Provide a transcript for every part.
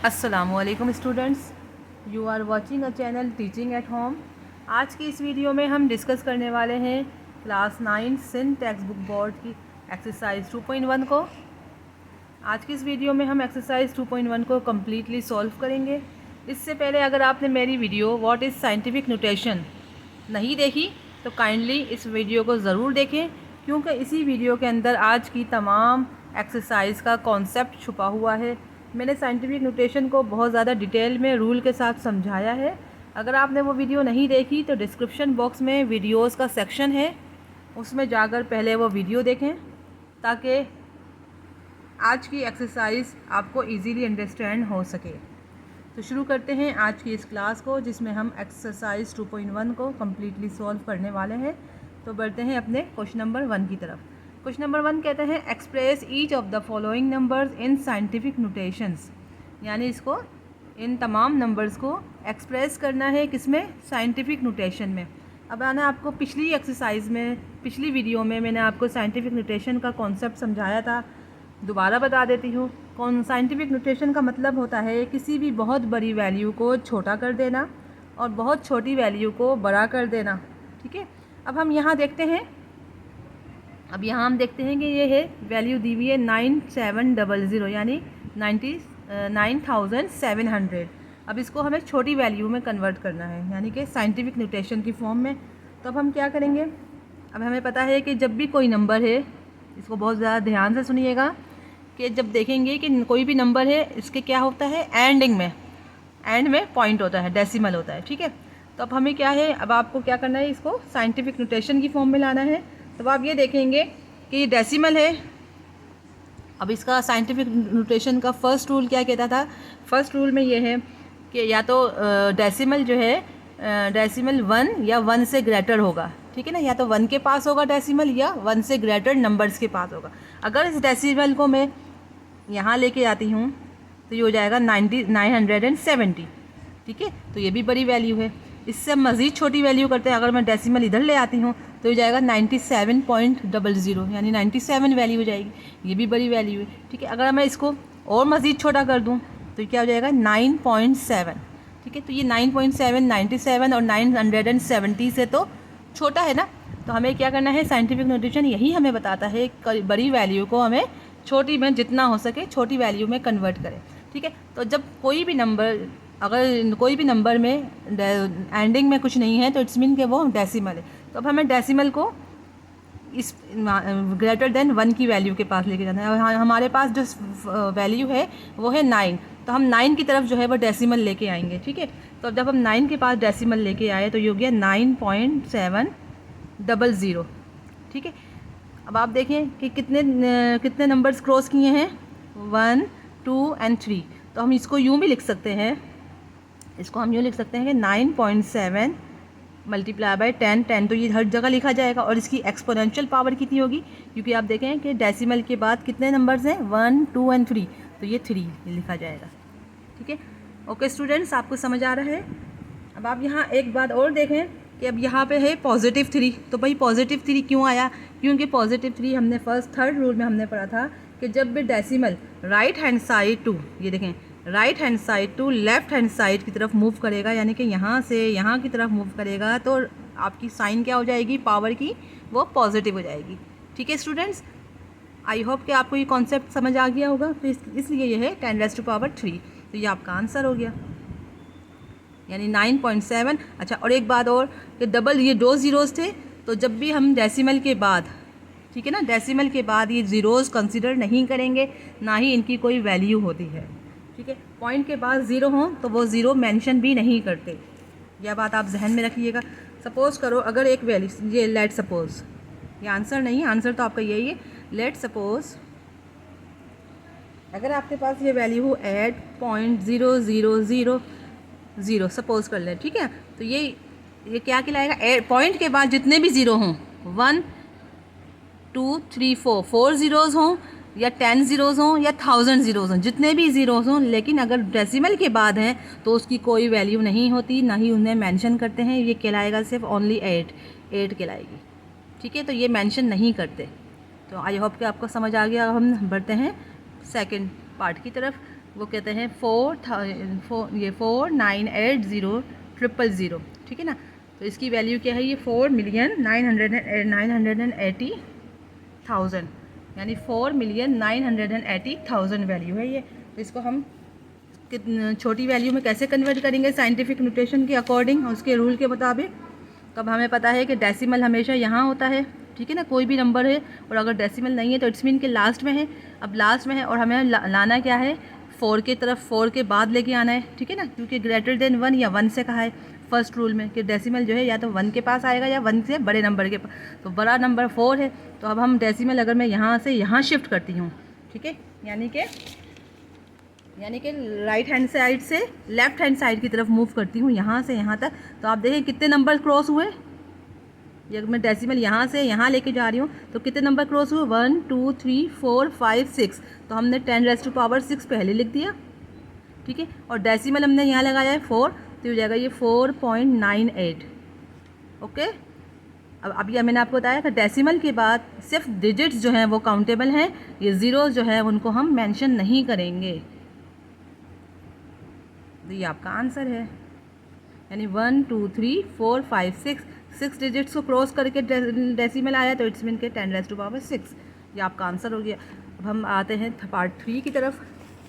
अस्सलामुअलैकुम students, you are watching a channel teaching at home. आज की इस वीडियो में हम डिस्कस करने वाले हैं class 9 Sindh text book board की एक्सरसाइज 2.1 को। आज की इस वीडियो में हम एक्सरसाइज 2.1 को कम्प्लीटली सॉल्व करेंगे। इससे पहले अगर आपने मेरी video what is scientific notation नहीं देखी तो काइंडली इस वीडियो को ज़रूर देखें, क्योंकि इसी वीडियो के अंदर आज की तमाम एक्सरसाइज का कॉन्सेप्ट छुपा हुआ है। मैंने साइंटिफिक नोटेशन को बहुत ज़्यादा डिटेल में रूल के साथ समझाया है। अगर आपने वो वीडियो नहीं देखी तो डिस्क्रिप्शन बॉक्स में वीडियोस का सेक्शन है, उसमें जाकर पहले वो वीडियो देखें ताकि आज की एक्सरसाइज आपको इजीली अंडरस्टैंड हो सके। तो शुरू करते हैं आज की इस क्लास को, जिसमें हम एक्सरसाइज 2.1 को कम्प्लीटली सॉल्व करने वाले हैं। तो बढ़ते हैं अपने क्वेश्चन नंबर 1 की तरफ। क्वेश्चन नंबर 1 कहते हैं express each of the following numbers in scientific notations, यानी इसको इन तमाम नंबर्स को एक्सप्रेस करना है किसमें, साइंटिफिक नोटेशन में। अब आना आपको पिछली एक्सरसाइज में, पिछली वीडियो में मैंने आपको साइंटिफिक नोटेशन का कॉन्सेप्ट समझाया था, दोबारा बता देती हूँ। साइंटिफिक नोटेशन का मतलब होता है किसी भी बहुत बड़ी वैल्यू को छोटा कर देना और बहुत छोटी वैल्यू को बड़ा कर देना। ठीक है, अब हम यहाँ देखते हैं, अब यहाँ हम देखते हैं कि ये है वैल्यू दी हुई है 9700, यानी 9700। अब इसको हमें छोटी वैल्यू में कन्वर्ट करना है, यानी कि साइंटिफिक नोटेशन की फॉर्म में। तो अब हम क्या करेंगे, अब हमें पता है कि जब भी कोई नंबर है, इसको बहुत ज़्यादा ध्यान से सुनिएगा, कि जब देखेंगे कि कोई भी नंबर है इसके क्या होता है, एंडिंग में, एंड में पॉइंट होता है, डेसिमल होता है। ठीक है, तो अब हमें क्या है, अब आपको क्या करना है, इसको साइंटिफिक नोटेशन की फॉर्म में लाना है। तो आप ये देखेंगे कि ये डेसिमल है। अब इसका साइंटिफिक नोटेशन का फर्स्ट रूल क्या कहता था, फर्स्ट रूल में ये है कि या तो डेसिमल जो है, डेसिमल 1 या 1 से ग्रेटर होगा। ठीक है ना, या तो 1 के पास होगा डेसिमल या 1 से ग्रेटर नंबर्स के पास होगा। अगर इस डेसिमल को मैं यहाँ लेके आती हूँ तो ये हो जाएगा 970। ठीक है, तो ये भी बड़ी वैल्यू है। इससे हम मज़ीद छोटी वैल्यू करते हैं, अगर मैं डेसिमल इधर ले आती हूँ तो हो जाएगा 97.00, यानी 97 वैल्यू हो जाएगी, ये भी बड़ी वैल्यू है। ठीक है, अगर मैं इसको और मज़ीद छोटा कर दूँ तो क्या हो जाएगा 9.7। ठीक है, तो ये 9.7, 97 और 970 से तो छोटा है ना। तो हमें क्या करना है, साइंटिफिक नोटेशन यही हमें बताता है बड़ी वैल्यू को हमें छोटी में जितना हो सके छोटी वैल्यू में कन्वर्ट करें। ठीक है, तो जब कोई भी नंबर, अगर कोई भी नंबर में एंडिंग में कुछ नहीं है तो इट्स मीन कि वो डेसिमल है। तो अब हमें डेसिमल को इस ग्रेटर देन 1 की वैल्यू के पास लेके जाना है। हमारे पास जो वैल्यू है वो है 9, तो हम 9 की तरफ जो है वो डेसिमल लेके आएंगे। ठीक है, तो जब हम 9 के पास डेसिमल लेके आए तो ये हो गया 9.700। ठीक है, अब आप देखें कि कितने नंबर्स क्रॉस किए हैं, 1, 2 एंड 3। तो हम इसको यूँ भी लिख सकते हैं, इसको हम यूँ लिख सकते हैं कि 9.7 मल्टीप्लाई बाय 10, 10 तो ये हर जगह लिखा जाएगा। और इसकी एक्सपोनेंशियल पावर कितनी होगी, क्योंकि आप देखें कि डेसिमल के बाद कितने नंबर्स हैं, 1, 2 एंड 3, तो ये 3 लिखा जाएगा। ठीक है, ओके स्टूडेंट्स, आपको समझ आ रहा है। अब आप यहाँ एक बात और देखें कि अब यहाँ पे है +3, तो भाई +3 क्यों आया, क्योंकि +3 हमने थर्ड रूल में हमने पढ़ा था कि जब भी decimal right hand side to, ये देखें, right hand side to left hand side की तरफ मूव करेगा, यानी कि यहाँ से यहाँ की तरफ मूव करेगा, तो आपकी साइन क्या हो जाएगी, पावर की, वो पॉजिटिव हो जाएगी। ठीक है स्टूडेंट्स, आई होप कि आपको ये कॉन्सेप्ट समझ आ गया होगा। तो इसलिए ये है 10⁻3, तो ये आपका आंसर हो गया, यानी 9.7। अच्छा, और एक बात और कि डबल ये 2 ज़ीरोज़ थे, तो जब भी हम डेसिमल के बाद, ठीक है ना, डेसिमल के बाद ये ज़ीरोज़ कंसिडर नहीं करेंगे, ना ही इनकी कोई वैल्यू होती है। ठीक है, पॉइंट के बाद ज़ीरो हों तो वो ज़ीरो मेंशन भी नहीं करते, यह बात आप जहन में रखिएगा। सपोज़ करो अगर एक वैल्यू, ये लेट सपोज़, ये आंसर नहीं, आंसर तो आपका यही है। लेट सपोज़ अगर आपके पास ये वैल्यू हो 8.0000 सपोज़ कर लें। ठीक है, तो ये क्या कहलाएगा, पॉइंट के बाद जितने भी ज़ीरो हों, 1, 2, 3, 4 ज़ीरोज़ हों या 10 ज़ीरोज़ हों या 1000 ज़ीरोज़ हों, जितने भी ज़ीरोज़ हों, लेकिन अगर डेसिमल के बाद हैं तो उसकी कोई वैल्यू नहीं होती, ना ही उन्हें मेंशन करते हैं। ये कहलाएगा सिर्फ ओनली 8 कहलाएगी। ठीक है, तो ये मेंशन नहीं करते। तो आई होप कि आपको समझ आ गया। हम बढ़ते हैं सेकंड पार्ट की तरफ। वो कहते हैं 4,980,000, ठीक है ना। तो इसकी वैल्यू क्या है, ये 4,980,000, यानी 4,980,000 वैल्यू है ये। तो इसको हम छोटी वैल्यू में कैसे कन्वर्ट करेंगे साइंटिफिक नोटेशन के अकॉर्डिंग, उसके रूल के मुताबिक। तो अब हमें पता है कि डेसिमल हमेशा यहाँ होता है, ठीक है ना, कोई भी नंबर है और अगर डेसिमल नहीं है तो इट्स मीन के लास्ट में है। अब लास्ट में है और हमें लाना क्या है, 4 की तरफ, 4 के बाद लेके आना है, ठीक है ना, क्योंकि ग्रेटर देन 1 या 1 से कहा है फर्स्ट रूल में कि डेसिमल जो है या तो 1 के पास आएगा या 1 से बड़े नंबर के पास। तो बड़ा नंबर 4 है, तो अब हम डेसिमल अगर मैं यहाँ से यहाँ शिफ्ट करती हूँ, ठीक है, यानी कि राइट हैंड साइड से लेफ़्ट हैंड साइड की तरफ मूव करती हूँ यहाँ से यहाँ तक, तो आप देखें कितने नंबर क्रॉस हुए। ये मैं डेसिमल यहाँ से यहाँ लेके जा रही हूँ तो कितने नंबर क्रॉस हुए, 1 2 3 4 5 6। तो हमने 10⁻6 पहले लिख दिया, ठीक है, और डेसिमल हमने यहाँ लगाया है 4, तो हो जाएगा ये 4.98। ओके। अब ये मैंने आपको बताया कि डेसिमल के बाद सिर्फ डिजिट्स जो हैं वो काउंटेबल हैं, ये ज़ीरो जो है उनको हम मेंशन नहीं करेंगे। तो ये आपका आंसर है, यानी 1 2 3 4 5 6 डिजिट्स को क्रॉस करके डेसिमल आया तो इट्स मीन के 10⁻6। ये आपका आंसर हो गया। अब हम आते हैं पार्ट 3 की तरफ।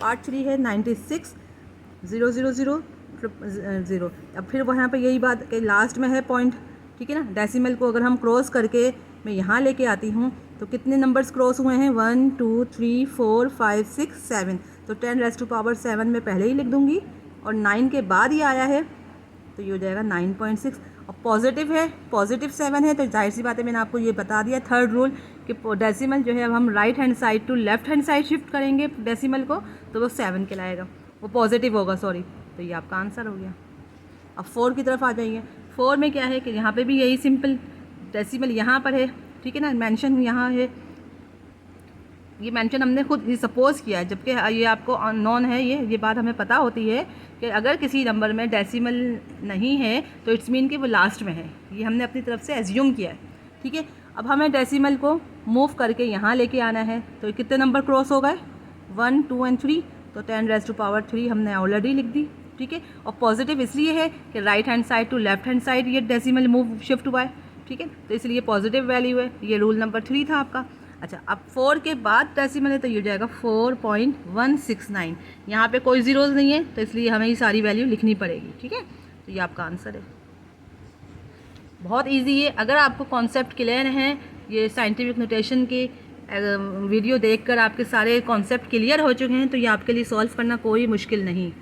पार्ट 3 है 96,000,000। अब फिर वहाँ पे यही बात कि लास्ट में है पॉइंट, ठीक है ना। डेसिमल को अगर हम क्रॉस करके मैं यहाँ लेके आती हूँ तो कितने नंबर्स क्रॉस हुए हैं, 1 2 3 4 5 6 7। तो 10⁻7 में पहले ही लिख दूँगी और 9 के बाद ही आया है तो ये हो जाएगा 9.6। और पॉजिटिव है, पॉजिटिव 7 है तो जाहिर सी बात है, मैंने आपको ये बता दिया थर्ड रूल कि डेसिमल जो है अब हम right hand side to left hand side shift करेंगे डेसिमल को तो वो 7 कहलाएगा, वो पॉजिटिव होगा, सॉरी। तो ये आपका आंसर हो गया। अब 4 की तरफ आ जाइए। 4 में क्या है कि यहाँ पे भी यही सिंपल डेसिमल यहाँ पर है, ठीक है ना, मेंशन यहाँ है, ये मेंशन हमने खुद ही सपोज़ किया है, जबकि ये आपको नॉन है। ये बात हमें पता होती है कि अगर किसी नंबर में डेसिमल नहीं है तो इट्स मीन कि वो लास्ट में है, ये हमने अपनी तरफ से एज्यूम किया है, ठीक है। अब हमें डेसिमल को मूव करके यहाँ लेके आना है तो कितने नंबर क्रॉस हो गए, 1 2 एंड 3। तो 10⁻3 हमने ऑलरेडी लिख दी, ठीक है। और पॉजिटिव इसलिए है कि right hand side to left hand side ये डेसिमल मूव शिफ्ट हुआ है, ठीक है, तो इसलिए पॉजिटिव वैल्यू है। ये रूल नंबर 3 था आपका। अच्छा, अब 4 के बाद डेसिमल है तो ये हो जाएगा 4.169। यहाँ पे कोई ज़ीरोज़ नहीं है तो इसलिए हमें ये सारी वैल्यू लिखनी पड़ेगी, ठीक है। तो ये आपका आंसर है। बहुत इजी है। अगर आपको कॉन्सेप्ट क्लियर हैं, ये साइंटिफिक नोटेशन की वीडियो देखकर आपके सारे कॉन्सेप्ट क्लियर हो चुके हैं तो ये आपके लिए सॉल्व करना कोई मुश्किल नहीं।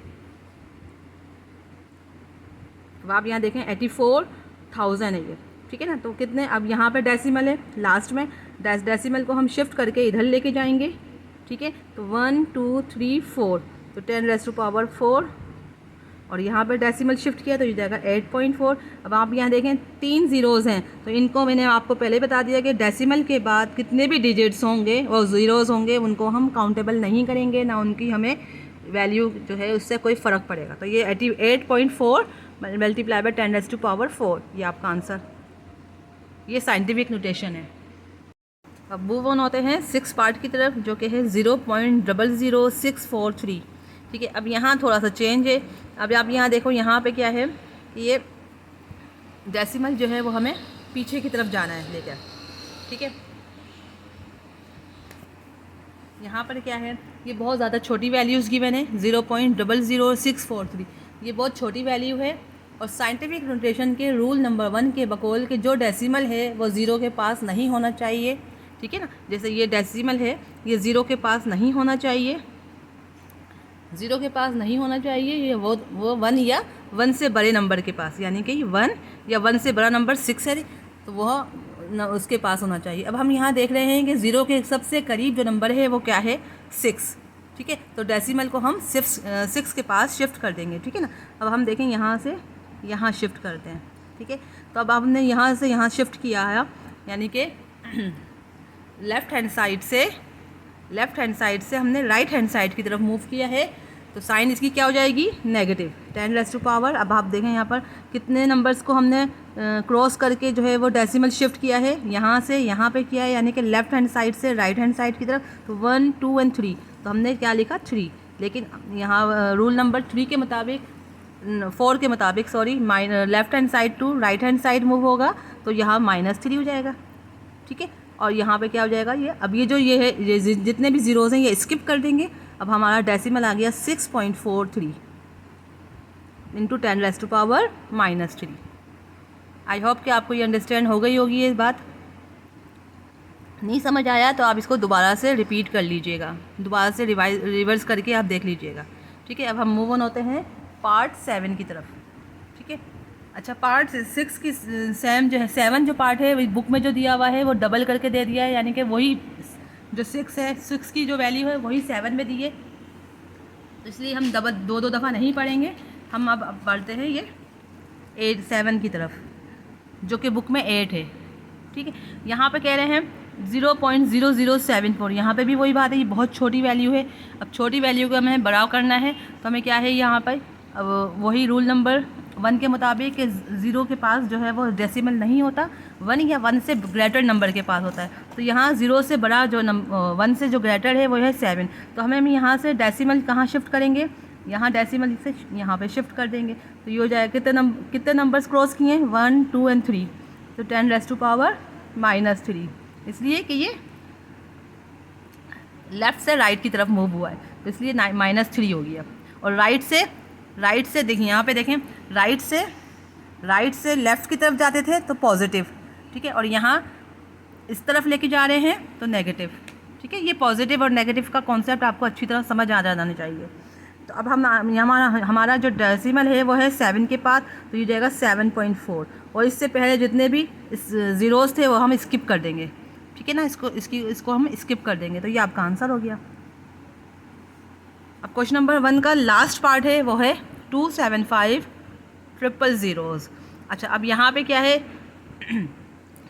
अब आप यहाँ देखें 84,000 है ये, ठीक है ना। तो कितने, अब यहाँ पे डेसिमल है लास्ट में, डेसिमल को हम शिफ्ट करके इधर लेके जाएंगे, ठीक है। तो 1 2 3 4 तो 10⁻4 और यहाँ पर डेसिमल शिफ्ट किया तो ये जाएगा 8.4। अब आप यहाँ देखें 3 ज़ीरोज़ हैं तो इनको मैंने आपको पहले बता दिया कि डेसिमल के बाद कितने भी डिजिट्स होंगे वो ज़ीरोज़ होंगे, उनको हम काउंटेबल नहीं करेंगे, ना उनकी हमें वैल्यू जो है उससे कोई फ़र्क पड़ेगा। तो ये 8.4 मल्टीप्लाई बाय 10⁻4, ये आपका आंसर, ये साइंटिफिक नोटेशन है। अब मूव ऑन होते हैं 6 पार्ट की तरफ जो कि है 0.00643, ठीक है। अब यहाँ थोड़ा सा चेंज है। अब आप यहाँ देखो, यहाँ पे क्या है, ये डेसिमल जो है वो हमें पीछे की तरफ जाना है लेकर, ठीक है। यहाँ पर क्या है, ये बहुत ज़्यादा छोटी वैल्यूज़ गिवन है, 0.00643, ये बहुत छोटी वैल्यू है। और साइंटिफिक नोटेशन के रूल नंबर 1 के बकौल के जो डेसिमल है वो ज़ीरो के पास नहीं होना चाहिए, ठीक है ना। जैसे ये डेसिमल है, ये ज़ीरो के पास नहीं होना चाहिए, ज़ीरो के पास नहीं होना चाहिए, ये वो 1 या 1 से बड़े नंबर के पास, यानी कि 1 या 1 से बड़ा नंबर 6 है तो वह उसके पास होना चाहिए। अब हम यहाँ देख रहे हैं कि ज़ीरो के सबसे करीब जो नंबर है वो क्या है, 6, ठीक है। तो डेसिमल को हम 6 के पास शिफ्ट कर देंगे, ठीक है ना। अब हम देखें यहाँ से यहाँ शिफ्ट करते हैं, ठीक है। तो अब हमने यहाँ से यहाँ शिफ्ट किया है, यानी कि लेफ़्ट हैंड साइड से हमने राइट हैंड साइड की तरफ मूव किया है तो साइन इसकी क्या हो जाएगी, नेगेटिव 10⁻। अब आप देखें यहाँ पर कितने नंबर्स को हमने क्रॉस करके जो है वो डेसिमल शिफ्ट किया है, यहाँ से यहाँ पे किया है, यानी कि लेफ़्ट हैंड साइड से राइट हैंड साइड की तरफ। तो 1 2 एंड 3, तो हमने क्या लिखा 3, लेकिन यहाँ रूल नंबर 3 के मुताबिक 4 के मुताबिक sorry left hand side to right hand side move होगा, तो यहाँ -3 हो जाएगा। ठीक है, और यहाँ पे क्या हो जाएगा ये, अब ये जो ये है, ये जितने भी ज़ीरोज़ हैं ये स्किप कर देंगे। अब हमारा डेसिमल आ गया 6.43 इंटू 10⁻⁻3। आई होप कि आपको ये अंडरस्टैंड हो गई होगी ये बात। नहीं समझ आया तो आप इसको दोबारा से रिपीट कर लीजिएगा, दोबारा से रिवर्स करके आप देख लीजिएगा। ठीक है, अब हम मूव ऑन होते हैं पार्ट 7 की तरफ। ठीक है, अच्छा पार्ट 6 की सेम जो है 7 जो पार्ट है बुक में जो दिया हुआ है वो डबल करके दे दिया है, यानी कि वही जो 6 है 6 की जो वैल्यू है वही 7 में दी है, तो इसलिए हम दो दफ़ा नहीं पढ़ेंगे। हम अब पढ़ते हैं ये 7 की तरफ जो कि बुक में 8 है। ठीक है, यहाँ पे कह रहे हैं 0.0074, यहाँ पे भी वही बात है, ये बहुत छोटी वैल्यू है। अब छोटी वैल्यू को हमें बड़ा करना है तो हमें क्या है यहाँ पर, अब वही रूल नंबर 1 के मुताबिक कि 0 के पास जो है वो डेसिमल नहीं होता, 1 या 1 से ग्रेटर नंबर के पास होता है। तो यहाँ 0 से बड़ा जो 1 से जो ग्रेटर है वो है 7। तो हमें यहाँ से डेसिमल कहाँ शिफ्ट करेंगे, यहाँ डेसिमल से यहाँ पे शिफ्ट कर देंगे, तो ये हो जाएगा कितने नंबर्स क्रॉस किए हैं, 1, 2 और 3, तो 10⁻⁻3, इसलिए कि ये लेफ़्ट से राइट की तरफ मूव हुआ है, तो इसलिए -3 हो गया। और राइट से देखिए, यहाँ पे देखें, राइट से लेफ़्ट की तरफ जाते थे तो पॉजिटिव। ठीक है, और यहाँ इस तरफ लेके जा रहे हैं तो नेगेटिव। ठीक है, ये पॉजिटिव और नेगेटिव का कॉन्सेप्ट आपको अच्छी तरह समझ आ जाना चाहिए। तो अब हमारा जो डेसिमल है वो है 7 के पास, तो ये जाएगा 7.4, और इससे पहले जितने भी ज़ीरोज़ थे वो हम स्किप कर देंगे। ठीक है ना, इसको हम स्किप कर देंगे, तो ये आपका आंसर हो गया। अब क्वेश्चन नंबर 1 का लास्ट पार्ट है वो है 275,000। अच्छा, अब यहाँ पे क्या है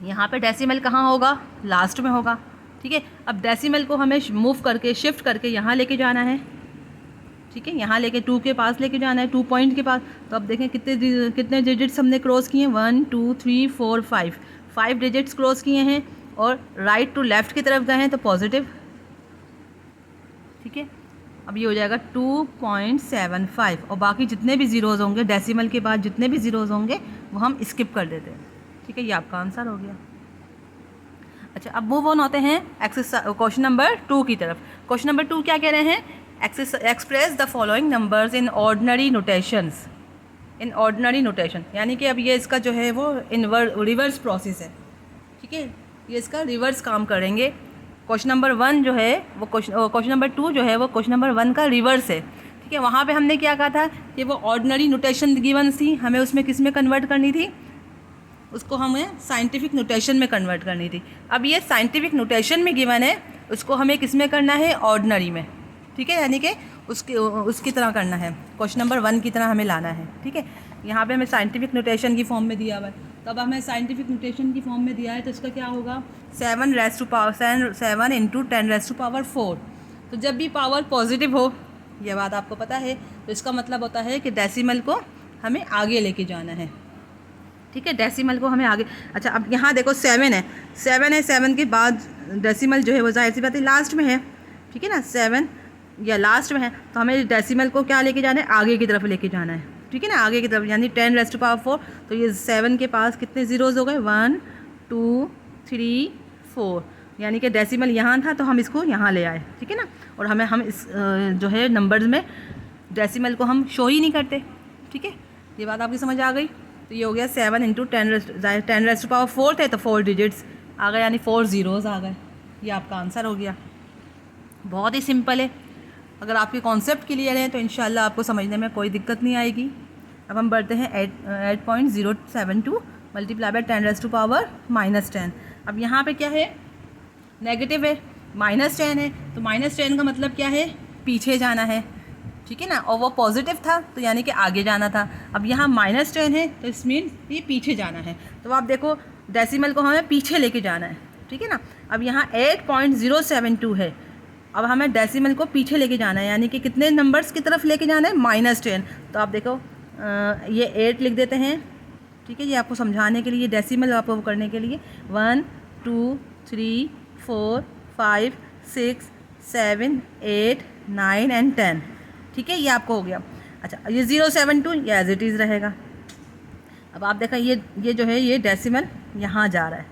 यहाँ पे डेसिमल कहाँ होगा, लास्ट में होगा। ठीक है, अब डेसिमल को हमें मूव करके शिफ्ट करके यहाँ लेके जाना है। ठीक है, यहाँ लेके 2 के पास लेके जाना है, 2 पॉइंट के पास। तो अब देखें कितने डिजिट्स हमने क्रॉस किए हैं, 1, 2, 3, 4, 5 डिजिट्स क्रॉस किए हैं, और राइट टू लेफ़्ट की तरफ गए हैं तो पॉजिटिव। ठीक है, अब ये हो जाएगा 2.75, और बाकी जितने भी ज़ीरोज़ होंगे डेसिमल के बाद जितने भी ज़ीरोज़ होंगे वो हम स्किप कर देते हैं। ठीक है, ये आपका आंसर हो गया। अच्छा, अब मूव ऑन होते हैं क्वेश्चन नंबर 2 की तरफ। क्वेश्चन नंबर 2 क्या कह रहे हैं, express the following numbers in ordinary notations. In ordinary notation यानी कि अब ये इसका जो है वो रिवर्स प्रोसेस है। ठीक है, ये इसका रिवर्स काम करेंगे। क्वेश्चन नंबर 1 जो है वो क्वेश्चन नंबर 2 जो है वो क्वेश्चन नंबर 1 का रिवर्स है। ठीक है, वहाँ पे हमने क्या कहा था कि वो ऑर्डनरी नोटेशन गिवन थी, हमें उसमें किस में कन्वर्ट करनी थी, उसको हमें साइंटिफिक नोटेशन में कन्वर्ट करनी थी। अब ये साइंटिफिक नोटेशन में गिवन है, उसको हमें किस में करना है, ऑर्डनरी में। ठीक है, यानी कि उसकी तरह करना है, क्वेश्चन नंबर 1 की तरह हमें लाना है। ठीक है, यहाँ पे हमें साइंटिफिक नोटेशन की फॉर्म में दिया हुआ है, तब हमें साइंटिफिक नोटेशन की फॉर्म में दिया है, तो इसका क्या होगा 7 इंटू 10⁻⁴। तो जब भी पावर पॉजिटिव हो, यह बात आपको पता है, तो इसका मतलब होता है कि डेसिमल को हमें आगे लेके जाना है। ठीक है, डेसिमल को हमें आगे। अच्छा, अब यहाँ देखो 7 है, 7 के बाद डेसिमल जो है वो जाहिर सी बात है लास्ट में है। ठीक है ना, 7 या लास्ट में है, तो हमें डेसिमल को क्या लेके जाना है, आगे की तरफ लेके जाना है। ठीक है ना, आगे की तरफ, यानी 10⁻⁴। तो ये 7 के पास कितने ज़ीरोज़ हो गए, 1, 2, 3, 4, यानी कि डेसिमल यहाँ था तो हम इसको यहाँ ले आए। ठीक है ना, और हम इस जो है नंबर्स में डेसिमल को हम शो ही नहीं करते। ठीक है, ये बात आपकी समझ आ गई। तो ये हो गया 7 इंटू 10⁻⁴ थे तो 4 डिजिट्स आ गए, यानी 4 ज़ीरोज़ आ गए। ये आपका आंसर हो गया। बहुत ही सिंपल है, अगर आपके कॉन्सेप्ट क्लियर है तो इंशाल्लाह आपको समझने में कोई दिक्कत नहीं आएगी। अब हम बढ़ते हैं 8.072 मल्टीप्लाई बाय 10⁻⁻10। अब यहाँ पे क्या है, नेगेटिव है, -10 है, तो -10 का मतलब क्या है, पीछे जाना है। ठीक है ना, और वो पॉजिटिव था तो यानी कि आगे जाना था। अब यहाँ -10 है तो इस मीन ये पीछे जाना है। तो आप देखो डेसिमल को हमें पीछे लेके जाना है। ठीक है ना, अब यहाँ 8.072 है, अब हमें डेसिमल को पीछे लेके जाना है, यानी कि कितने नंबर्स की तरफ लेके जाना है, -10। तो आप देखो ये 8 लिख देते हैं। ठीक है, ये आपको समझाने के लिए, डेसिमल आपको करने के लिए 1, 2, 3, 4, 5, 6, 7, 8, 9 एंड 10। ठीक है, ये आपको हो गया। अच्छा, ये 072 ये एज इट इज़ रहेगा। अब आप देखा ये जो है ये डेसिमल यहाँ जा रहा है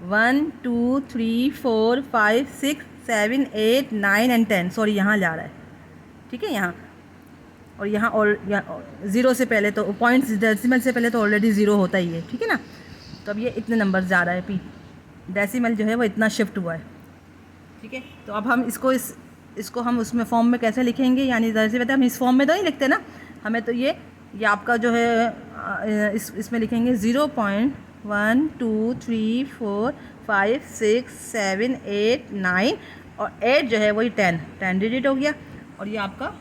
1 2 3 4 5 6 7 8 9 एंड 10, सॉरी यहाँ जा रहा है, ठीक है यहाँ, और यहाँ और ज़ीरो से पहले तो पॉइंट्स डेसिमल से पहले तो ऑलरेडी ज़ीरो होता ही है, ठीक है ना। तो अब ये इतने नंबर जा रहा है, पी डेसिमल जो है वो इतना शिफ्ट हुआ है, ठीक है। तो अब हम इसको हम उसमें फॉर्म में कैसे लिखेंगे, यानी ज़रा से हम इस फॉर्म में तो नहीं लिखते ना, हमें तो ये आपका जो है इसमें लिखेंगे 0.1 2 3 4 5 6 7 8 9 और 8 जो है वही 10 डिजिट हो गया, और ये आपका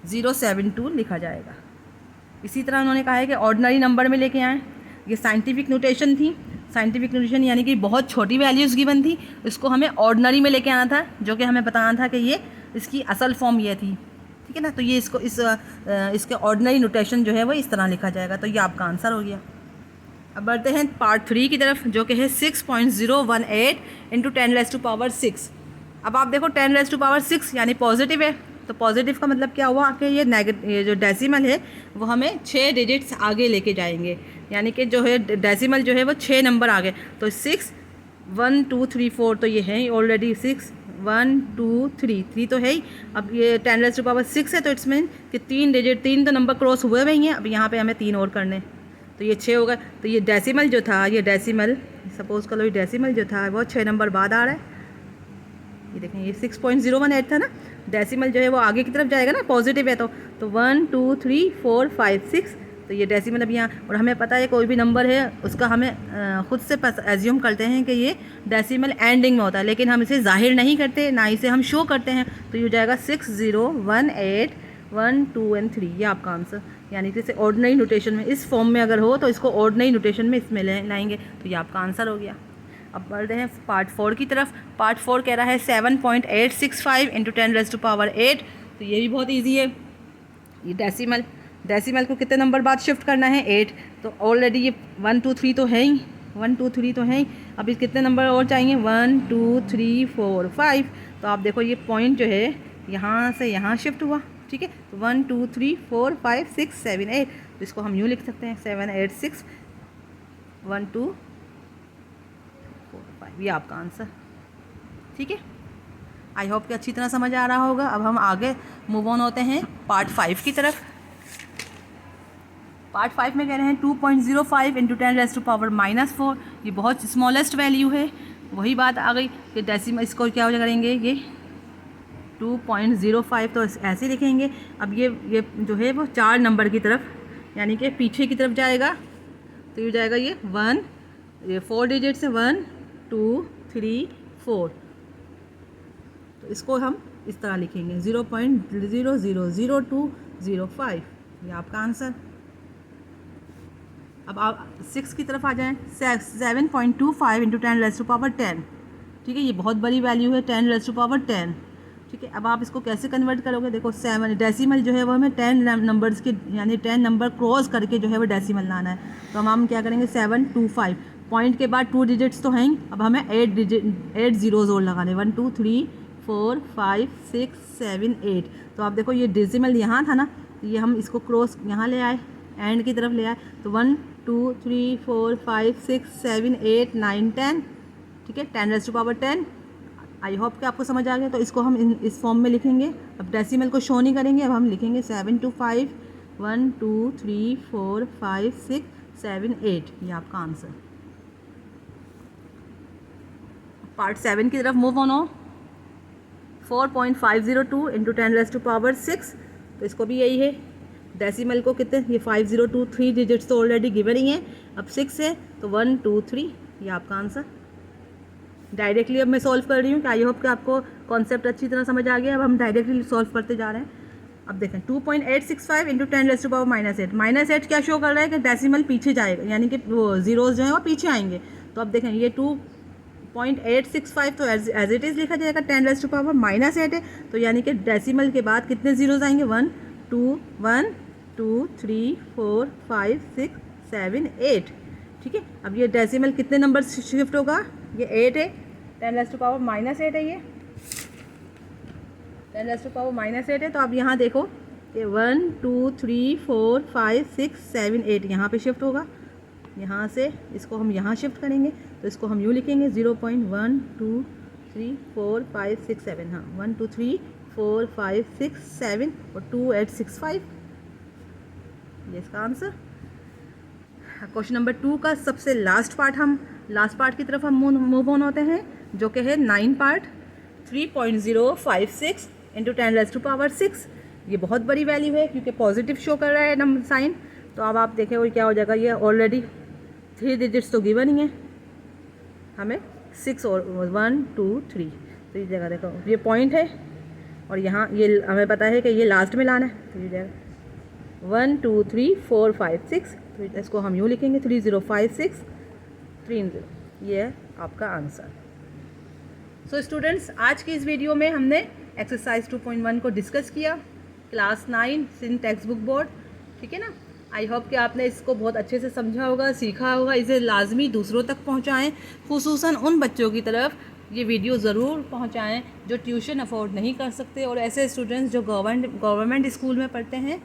072 लिखा जाएगा। इसी तरह उन्होंने कहा है कि ऑर्डिनरी नंबर में लेके आएँ, ये साइंटिफिक नोटेशन थी। साइंटिफिक नोटेशन यानी कि बहुत छोटी वैल्यूज़ गिवन थी, इसको हमें ऑर्डिनरी में लेके आना था, जो कि हमें बताना था कि ये इसकी असल फॉर्म ये थी, ठीक है ना। तो ये इसको इसके ऑर्डिनरी नोटेशन जो है वो इस तरह लिखा जाएगा। तो ये आपका आंसर हो गया। अब बढ़ते हैं पार्ट 3 की तरफ, जो कि है 6.018 इंटू 10⁻6। अब आप देखो 10⁻6 यानी पॉजिटिव है, तो पॉजिटिव का मतलब क्या हुआ कि ये जो डेसिमल है वो हमें 6 डिजिट्स आगे लेके जाएंगे, यानी कि जो है डेसिमल जो है वो 6 नंबर आगे। तो 6 1 2 3 4 तो ये है ही ऑलरेडी 6 1 2 3 तो है ही। अब ये 10⁻6 है, तो इट्स मीन कि 3 डिजिट 3 तो नंबर क्रॉस हुए हुए ही हैं। अब यहाँ पे हमें 3 और करने, तो ये 6 होगा। तो ये डेसिमल जो था, ये डेसिमल सपोज कर लो, ये डेसिमल जो था वो 6 नंबर बाद आ रहा है। ये देखें, ये 6.018 था ना, डेसिमल जो है वो आगे की तरफ जाएगा ना, पॉजिटिव है तो 1 2 3 4 5 6, तो ये डेसिमल अब यहाँ, और हमें पता है कोई भी नंबर है उसका हमें खुद से एज्यूम करते हैं कि ये डेसिमल एंडिंग में होता है, लेकिन हम इसे जाहिर नहीं करते, ना इसे हम शो करते हैं। तो ये हो जाएगा 6 0 1 8 1 2 एंड 3, ये आपका आंसर। यानी कि इसे ऑर्डिनरी नोटेशन में इस फॉर्म में अगर हो तो इसको ऑर्डिनरी नोटेशन में इसमें लाएंगे, तो ये आपका आंसर हो गया। अब बढ़ते हैं पार्ट 4 की तरफ। पार्ट 4 कह रहा है 7.865 इंटू 10⁻8, तो ये भी बहुत ईजी है। ये डेसिमल को कितने नंबर बाद शिफ्ट करना है, 8, तो ऑलरेडी ये 1 2 3 तो है ही, 1 2 3 तो है ही। अब इस कितने नंबर और चाहिए, 1 2 3 4 5, तो आप देखो ये पॉइंट जो है यहाँ से यहाँ शिफ्ट हुआ, ठीक है। तो 1 2 3 4 5 6 7 8, तो इसको हम यूँ लिख सकते हैं 7 8 6 1 2 4 5, ये आपका आंसर, ठीक है। आई होप कि अच्छी तरह समझ आ रहा होगा। अब हम आगे मूव ऑन होते हैं पार्ट 5 की तरफ। पार्ट 5 में कह रहे हैं 2.05 इंटू 10⁻⁻4, ये बहुत स्मॉलेस्ट वैल्यू है। वही बात आ गई कि डेसिमल, इसको क्या हो करेंगे, ये 2.05 तो ऐसे लिखेंगे। अब ये जो है वो 4 नंबर की तरफ, यानी कि पीछे की तरफ जाएगा, तो ये जाएगा ये 1, ये 4 डिजिट से 1 2 3 4, तो इसको हम इस तरह लिखेंगे 0.0000205, ये आपका आंसर। अब आप 6 की तरफ आ जाएं, 7.25 इंटू 10⁻10, ठीक है, ये बहुत बड़ी वैल्यू है 10⁻10, ठीक है। अब आप इसको कैसे कन्वर्ट करोगे, देखो 7 डेसिमल जो है वो हमें 10 नंबर्स के, यानी 10 नंबर क्रॉस करके जो है वो डेसिमल लाना है। तो हम क्या करेंगे, 725, पॉइंट के बाद 2 डिजिट्स तो हैं, अब हमें 8 ज़ीरोज़ और लगाने, 1 2 3 4 5 6 7 8। तो आप देखो ये डेसिमल यहाँ था ना, तो ये हम इसको क्रॉस यहाँ ले आए, एंड की तरफ ले आए, तो 1 2 3 4 5 6 7 8 9 10, ठीक है, 10⁻10। आई होप कि आपको समझ आ गया। तो इसको हम इस फॉर्म में लिखेंगे। अब डेसिमल को शो नहीं करेंगे, अब हम लिखेंगे 725 1 2 3 4 5 6 7 8, ये आपका आंसर। पार्ट 7 की तरफ मूव ऑन हो। 4.502 इंटू 10⁻6, तो इसको भी यही है। डेसिमल को कितने, ये 502 3 डिजिट्स तो ऑलरेडी गिवन ही हैं, अब 6 है तो 1 2 3, ये आपका आंसर। डायरेक्टली अब मैं सॉल्व कर रही हूँ, आई होप कि आपको कॉन्सेप्ट अच्छी तरह समझ आ गया। अब हम डायरेक्टली सॉल्व करते जा रहे हैं। अब देखें 2.865 इंटू 10⁻⁻8, -8 क्या शो कर रहा है कि डेसिमल पीछे जाएगा, यानी कि वो ज़ीरोज़ जो हैं वो पीछे आएंगे। तो अब देखें ये 2.865 तो एज इट इज़ लिखा जाएगा, 10⁻⁻8 है, तो यानी कि डेसिमल के बाद कितने ज़ीरोज़ आएंगे, 1 2 3 4 5 6 7 8, ठीक है। अब ये डेसिमल कितने नंबर शिफ्ट होगा, ये 8 है, 10⁻⁻8 है ये, 10⁻⁻8 है। तो अब यहाँ देखो कि 1 2 3 4 5 6 7 8 यहाँ पे शिफ्ट होगा। यहाँ से इसको हम यहाँ शिफ्ट करेंगे तो इसको हम यूँ लिखेंगे 0.1 2 3 4 5 6 7। हाँ 1 2 3 4 5 6 7 और 2 8 6 5, ये इसका आंसर। क्वेश्चन नंबर 2 का सबसे लास्ट पार्ट की तरफ हम मूव ऑन होते हैं, जो कि है 9 पार्ट 3.056 इंटू 10⁻6। ये बहुत बड़ी वैल्यू है क्योंकि पॉजिटिव शो कर रहा है नंबर साइन। तो अब आप देखें वो क्या हो जाएगा, ये ऑलरेडी 3 डिजिट्स तो गिवन ही है, हमें 6 और 1 2 3, तो ये जगह देखो ये पॉइंट है और यहाँ ये हमें पता है कि ये लास्ट में लाना है। तो ये जगह 1 2 3 4 5 6, तो इसको हम यूँ लिखेंगे 3056 30, ये है आपका आंसर। सो स्टूडेंट्स, आज की इस वीडियो में हमने एक्सरसाइज 2.1 को डिस्कस किया, class 9 Sindh text book board, ठीक है ना। आई होप कि आपने इसको बहुत अच्छे से समझा होगा, सीखा होगा। इसे लाजमी दूसरों तक पहुंचाएं, खुसूसन उन बच्चों की तरफ ये वीडियो ज़रूर पहुंचाएं जो ट्यूशन अफोर्ड नहीं कर सकते, और ऐसे स्टूडेंट्स जो गवर्नमेंट स्कूल में पढ़ते हैं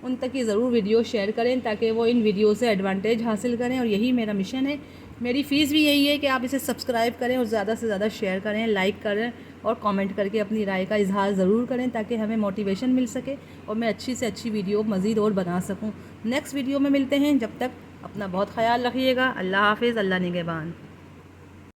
उन तक ये ज़रूर वीडियो शेयर करें ताकि वो इन वीडियो से एडवांटेज हासिल करें। और यही मेरा मिशन है, मेरी फ़ीस भी यही है कि आप इसे सब्सक्राइब करें और ज़्यादा से ज़्यादा शेयर करें, लाइक करें और कमेंट करके अपनी राय का इजहार ज़रूर करें ताकि हमें मोटिवेशन मिल सके और मैं अच्छी से अच्छी वीडियो मज़ीद और बना सकूं। नेक्स्ट वीडियो में मिलते हैं, जब तक अपना बहुत ख्याल रखिएगा। अल्लाह हाफिज़, अल्लाह निगहबान।